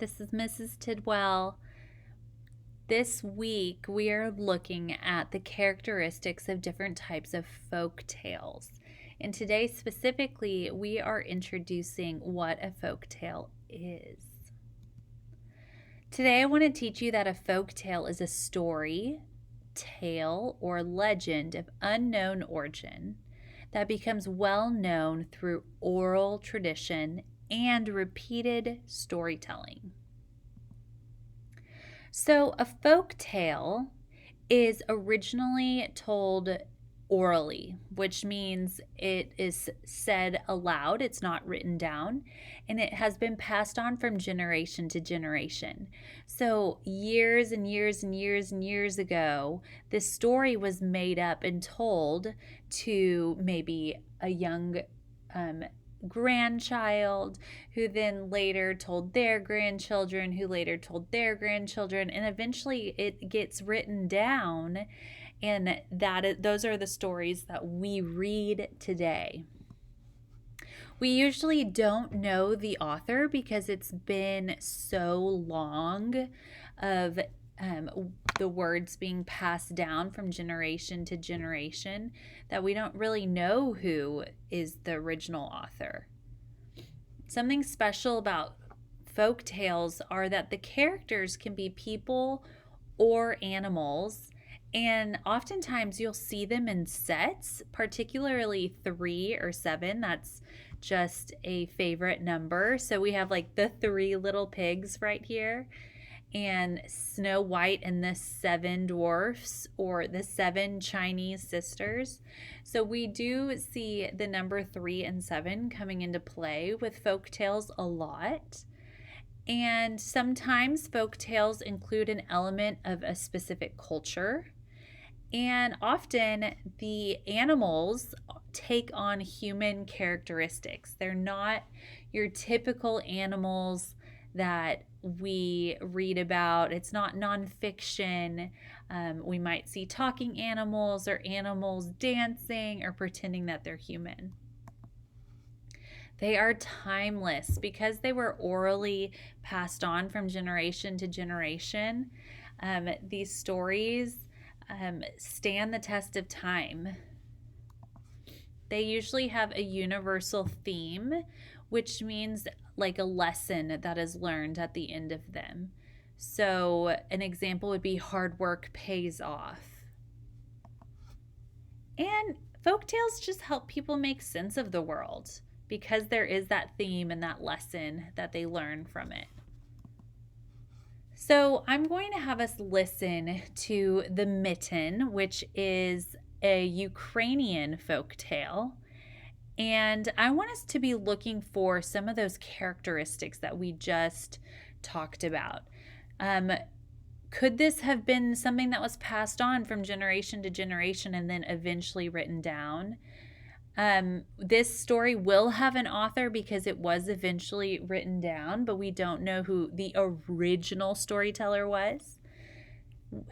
This is Mrs. Tidwell. This week we are looking at the characteristics of different types of folk tales. And today specifically, we are introducing what a folk tale is. Today I want to teach you that a folk tale is a story, tale, or legend of unknown origin that becomes well known through oral tradition and repeated storytelling. So, a folk tale is originally told orally, which means it is said aloud, it's not written down, and it has been passed on from generation to generation. So, years and years and years and years ago, this story was made up and told to maybe a young grandchild who then later told their grandchildren who later told their grandchildren, and eventually it gets written down, and those are the stories that we read today. We usually don't know the author because it's been so long of the words being passed down from generation to generation that we don't really know who is the original author. Something special about folk tales are that the characters can be people or animals, and oftentimes you'll see them in sets, particularly 3 or 7. That's just a favorite number. So we have like the 3 little pigs right here, and Snow White and the 7 dwarfs, or the 7 Chinese sisters. So we do see the number 3 and 7 coming into play with folk tales a lot. And sometimes folk tales include an element of a specific culture. And often the animals take on human characteristics. They're not your typical animals that we read about. It's not nonfiction. We might see talking animals or animals dancing or pretending that they're human. They are timeless because they were orally passed on from generation to generation. These stories stand the test of time. They usually have a universal theme, which means like a lesson that is learned at the end of them. So an example would be hard work pays off. And folktales just help people make sense of the world because there is that theme and that lesson that they learn from it. So I'm going to have us listen to the Mitten, which is a Ukrainian folk tale. And I want us to be looking for some of those characteristics that we just talked about. Could this have been something that was passed on from generation to generation and then eventually written down? This story will have an author because it was eventually written down, but we don't know who the original storyteller was.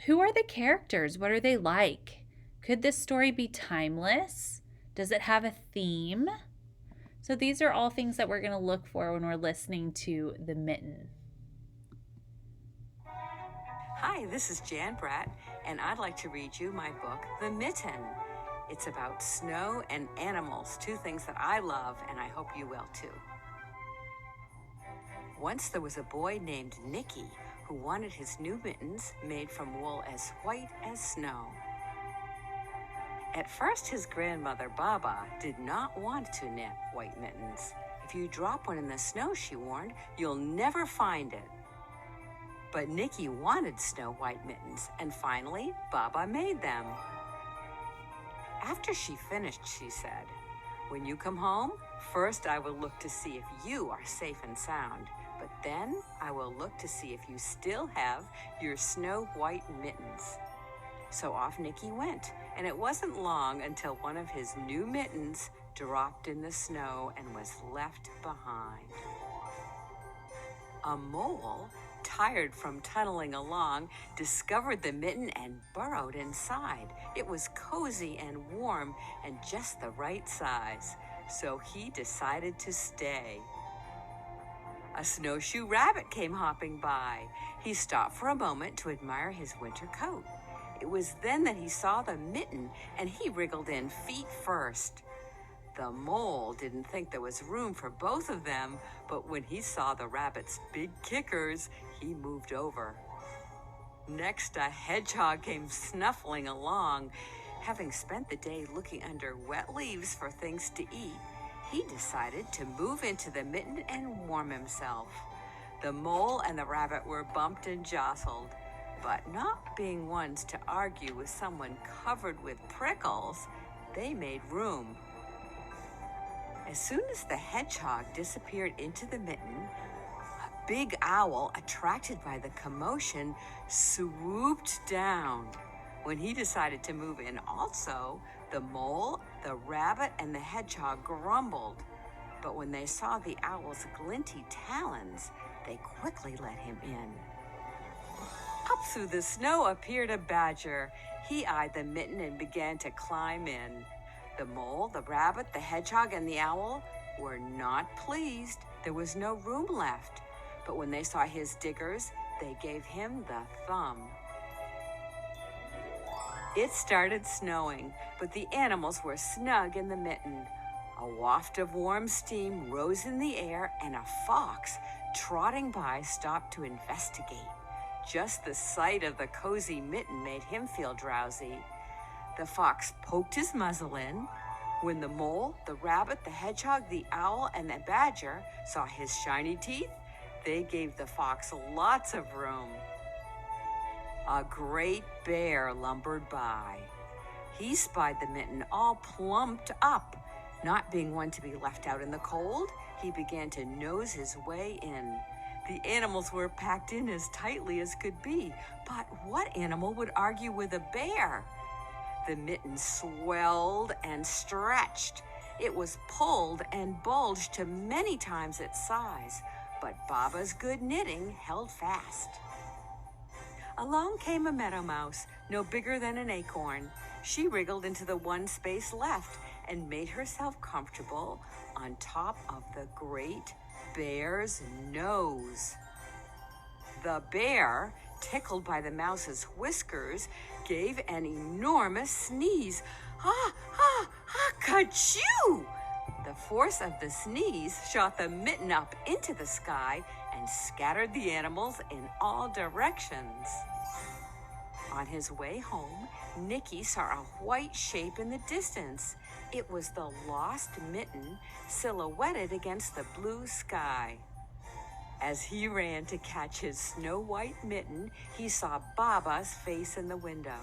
Who are the characters? What are they like? Could this story be timeless? Does it have a theme? So these are all things that we're going to look for when we're listening to the Mitten. Hi, this is Jan Bratt, and I'd like to read you my book, The Mitten. It's about snow and animals, 2 things that I love, and I hope you will too. Once there was a boy named Nicky who wanted his new mittens made from wool as white as snow. At first, his grandmother, Baba, did not want to knit white mittens. If you drop one in the snow, she warned, you'll never find it. But Nicky wanted snow white mittens, and finally, Baba made them. After she finished, she said, "When you come home, first I will look to see if you are safe and sound, but then I will look to see if you still have your snow white mittens." So off Nicky went, and it wasn't long until one of his new mittens dropped in the snow and was left behind. A mole, tired from tunneling along, discovered the mitten and burrowed inside. It was cozy and warm and just the right size, so he decided to stay. A snowshoe rabbit came hopping by. He stopped for a moment to admire his winter coat. It was then that he saw the Mitten, and he wriggled in feet first. The mole didn't think there was room for both of them, but when he saw the rabbit's big kickers, he moved over. Next, a hedgehog came snuffling along. Having spent the day looking under wet leaves for things to eat, he decided to move into the Mitten and warm himself. The mole and the rabbit were bumped and jostled, but not being ones to argue with someone covered with prickles, they made room. As soon as the hedgehog disappeared into the Mitten, a big owl, attracted by the commotion, swooped down. When he decided to move in also, the mole, the rabbit, and the hedgehog grumbled. But when they saw the owl's glinty talons, they quickly let him in. Up through the snow appeared a badger. He eyed the Mitten and began to climb in. The mole, the rabbit, the hedgehog, and the owl were not pleased. There was no room left. But when they saw his diggers, they gave him the thumb. It started snowing, but the animals were snug in the Mitten. A waft of warm steam rose in the air, and a fox, trotting by, stopped to investigate. Just the sight of the cozy Mitten made him feel drowsy. The fox poked his muzzle in. When the mole, the rabbit, the hedgehog, the owl, and the badger saw his shiny teeth, they gave the fox lots of room. A great bear lumbered by. He spied the Mitten all plumped up. Not being one to be left out in the cold, he began to nose his way in. The animals were packed in as tightly as could be, but what animal would argue with a bear? The Mitten swelled and stretched. It was pulled and bulged to many times its size, but Baba's good knitting held fast. Along came a meadow mouse, no bigger than an acorn. She wriggled into the one space left and made herself comfortable on top of the great bear's nose. The bear, tickled by the mouse's whiskers, gave an enormous sneeze. Ah, ah, ah, ka-choo! The force of the sneeze shot the Mitten up into the sky and scattered the animals in all directions. On his way home, Nicky saw a white shape in the distance. It was the lost Mitten silhouetted against the blue sky. As he ran to catch his snow-white Mitten, he saw Baba's face in the window.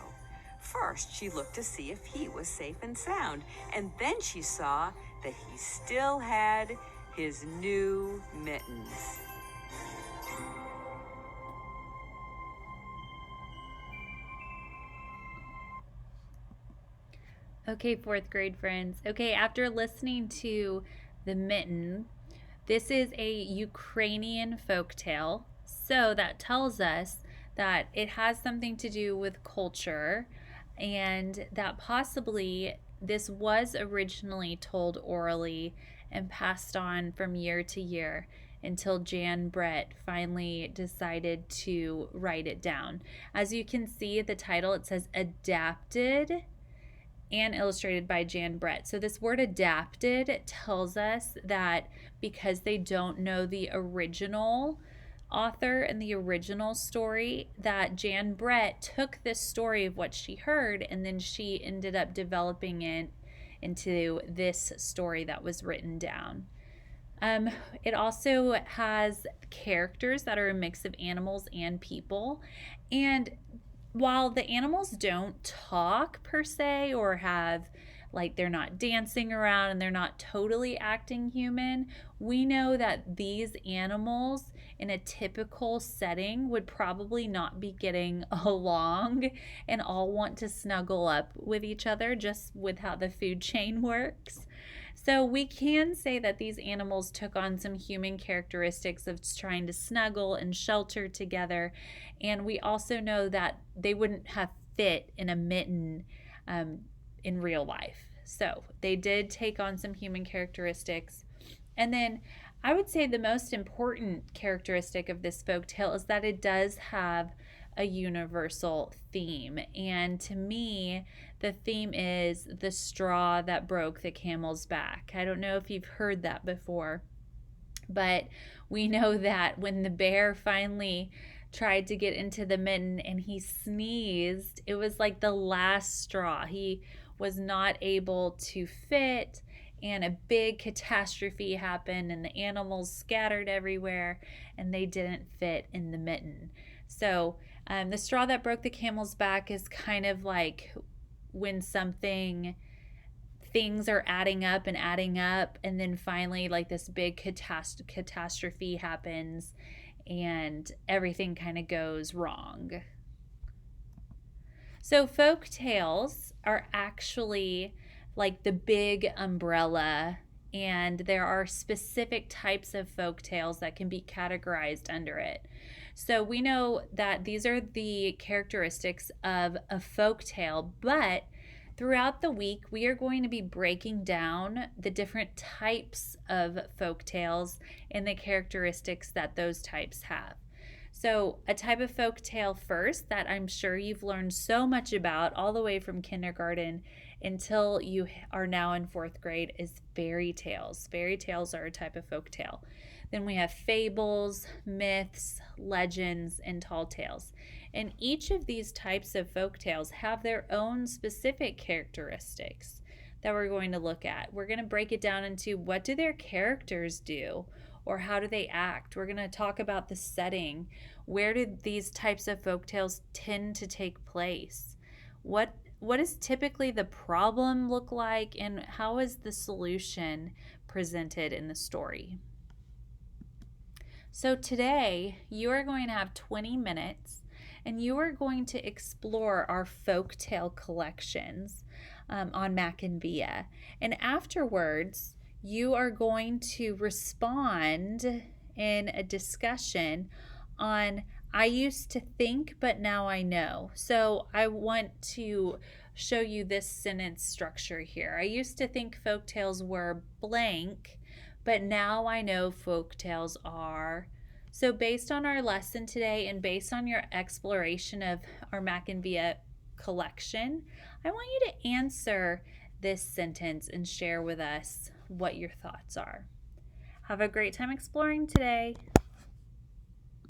First, she looked to see if he was safe and sound, and then she saw that he still had his new mittens. Okay, fourth grade friends. Okay, after listening to the Mitten, this is a Ukrainian folktale. So that tells us that it has something to do with culture and that possibly this was originally told orally and passed on from year to year until Jan Brett finally decided to write it down. As you can see at the title, it says adapted and illustrated by Jan Brett. So this word adapted tells us that because they don't know the original author and the original story, that Jan Brett took this story of what she heard and then she ended up developing it into this story that was written down. It also has characters that are a mix of animals and people, and while the animals don't talk per se or have like they're not dancing around and they're not totally acting human, we know that these animals in a typical setting would probably not be getting along and all want to snuggle up with each other just with how the food chain works. So we can say that these animals took on some human characteristics of trying to snuggle and shelter together. And we also know that they wouldn't have fit in a mitten in real life. So they did take on some human characteristics. And then I would say the most important characteristic of this folk tale is that it does have a universal theme. And to me, the theme is the straw that broke the camel's back. I don't know if you've heard that before, but we know that when the bear finally tried to get into the mitten and he sneezed, it was like the last straw. He was not able to fit, and a big catastrophe happened, and the animals scattered everywhere, and they didn't fit in the mitten. So, the straw that broke the camel's back is kind of like when things are adding up, and then finally, like, this big catastrophe happens, and everything kind of goes wrong. So, folk tales are actually like the big umbrella, and there are specific types of folk tales that can be categorized under it. So, we know that these are the characteristics of a folk tale, but throughout the week, we are going to be breaking down the different types of folk tales and the characteristics that those types have. So, a type of folk tale first that I'm sure you've learned so much about all the way from kindergarten until you are now in fourth grade is fairy tales. Fairy tales are a type of folk tale. Then we have fables, myths, legends, and tall tales. And each of these types of folk tales have their own specific characteristics that we're going to look at. We're going to break it down into what do their characters do, or how do they act. We're going to talk about the setting. Where do these types of folk tales tend to take place? What does typically the problem look like, and how is the solution presented in the story? So today you are going to have 20 minutes, and you are going to explore our folktale collections on Mac and Via. And afterwards, you are going to respond in a discussion on I used to think, but now I know. So I want to show you this sentence structure here. I used to think folktales were blank, but now I know folktales are. So based on our lesson today and based on your exploration of our Mac and Via collection, I want you to answer this sentence and share with us what your thoughts are. Have a great time exploring today.